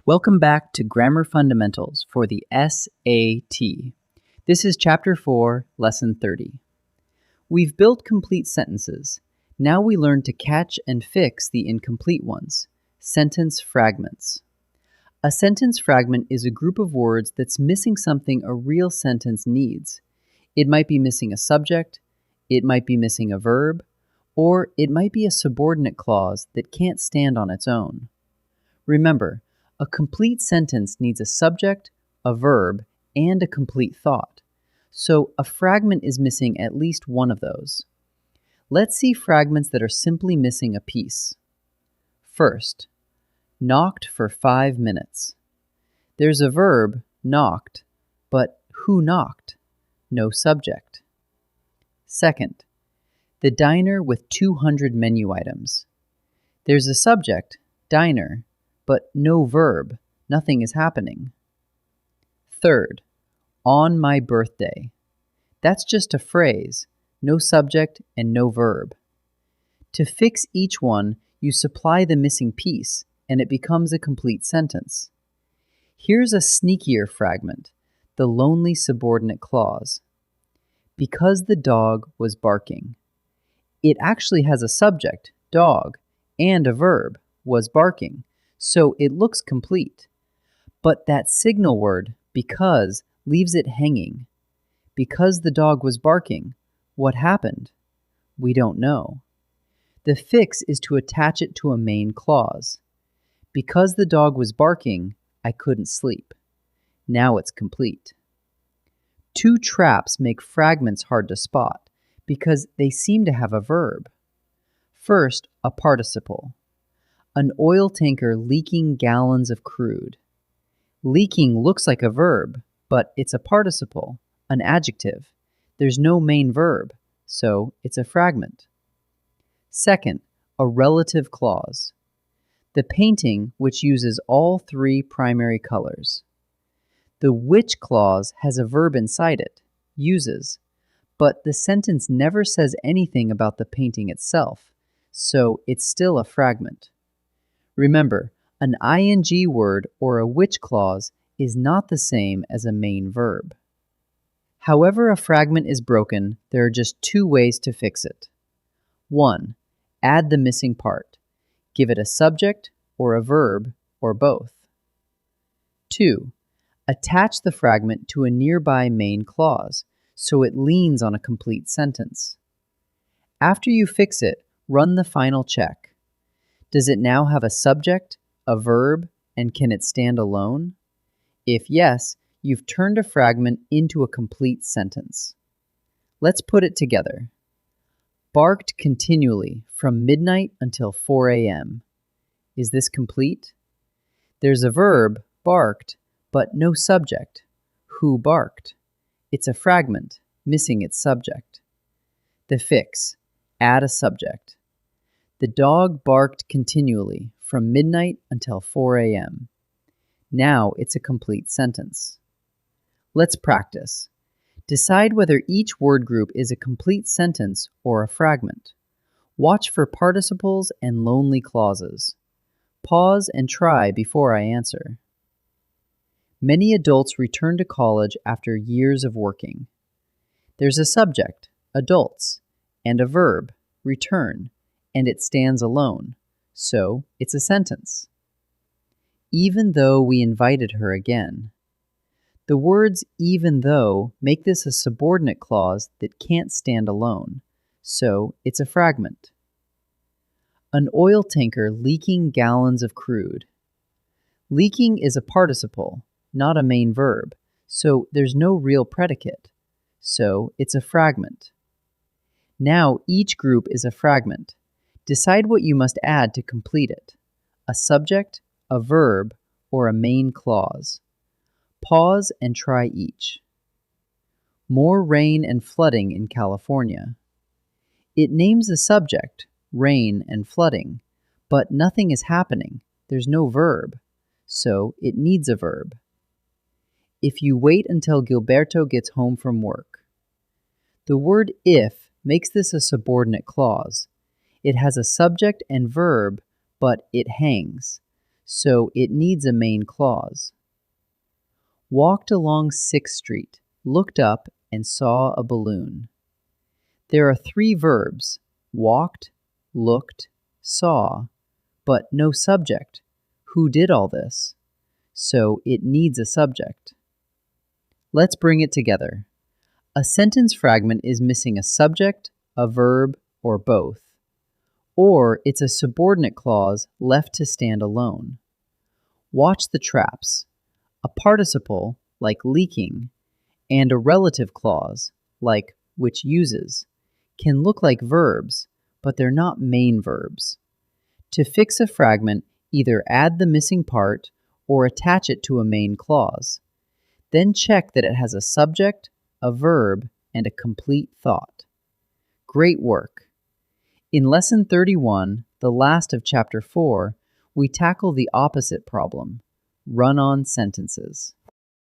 Welcome back to Grammar Fundamentals for the SAT. This is Chapter 4, Lesson 30. We've built complete sentences. Now we learn to catch and fix the incomplete ones. Sentence fragments. A sentence fragment is a group of words that's missing something a real sentence needs. It might be missing a subject, it might be missing a verb, or it might be a subordinate clause that can't stand on its own. Remember, a complete sentence needs a subject, a verb, and a complete thought. So a fragment is missing at least one of those. Let's see fragments that are simply missing a piece. First, knocked for 5 minutes. There's a verb, knocked, but who knocked? No subject. Second, the diner with 200 menu items. There's a subject, diner, but no verb, nothing is happening. Third, on my birthday. That's just a phrase, no subject and no verb. To fix each one, you supply the missing piece, and it becomes a complete sentence. Here's a sneakier fragment, the lonely subordinate clause. Because the dog was barking. It actually has a subject, dog, and a verb, was barking. So it looks complete. But that signal word, because, leaves it hanging. Because the dog was barking, what happened? We don't know. The fix is to attach it to a main clause. Because the dog was barking, I couldn't sleep. Now it's complete. Two traps make fragments hard to spot because they seem to have a verb. First, a participle. An oil tanker leaking gallons of crude. Leaking looks like a verb, but it's a participle, an adjective. There's no main verb, so it's a fragment. Second, a relative clause. The painting which uses all three primary colors. The which clause has a verb inside it, uses, but the sentence never says anything about the painting itself, so it's still a fragment. Remember, an ing word or a which clause is not the same as a main verb. However a fragment is broken, there are just two ways to fix it. 1. Add the missing part. Give it a subject or a verb or both. 2. Attach the fragment to a nearby main clause so it leans on a complete sentence. After you fix it, run the final check. Does it now have a subject, a verb, and can it stand alone? If yes, you've turned a fragment into a complete sentence. Let's put it together. Barked continually from midnight until 4 a.m. Is this complete? There's a verb, barked, but no subject. Who barked? It's a fragment, missing its subject. The fix. Add a subject. The dog barked continually from midnight until 4 a.m. Now it's a complete sentence. Let's practice. Decide whether each word group is a complete sentence or a fragment. Watch for participles and lonely clauses. Pause and try before I answer. Many adults return to college after years of working. There's a subject, adults, and a verb, return, and it stands alone, so it's a sentence. Even though we invited her again. The words even though make this a subordinate clause that can't stand alone, so it's a fragment. An oil tanker leaking gallons of crude. Leaking is a participle, not a main verb, so there's no real predicate, so it's a fragment. Now each group is a fragment. Decide what you must add to complete it, a subject, a verb, or a main clause. Pause and try each. More rain and flooding in California. It names the subject, rain and flooding, but nothing is happening. There's no verb, so it needs a verb. If you wait until Gilberto gets home from work. The word if makes this a subordinate clause. It has a subject and verb, but it hangs. so it needs a main clause. Walked along 6th Street, looked up, and saw a balloon. There are 3 verbs, walked, looked, saw, but no subject. Who did all this? So it needs a subject. Let's bring it together. A sentence fragment is missing a subject, a verb, or both. Or it's a subordinate clause left to stand alone. Watch the traps. A participle, like leaking, and a relative clause, like which uses, can look like verbs, but they're not main verbs. To fix a fragment, either add the missing part or attach it to a main clause. Then check that it has a subject, a verb, and a complete thought. Great work! In Lesson 31, the last of Chapter 4, we tackle the opposite problem, run-on sentences.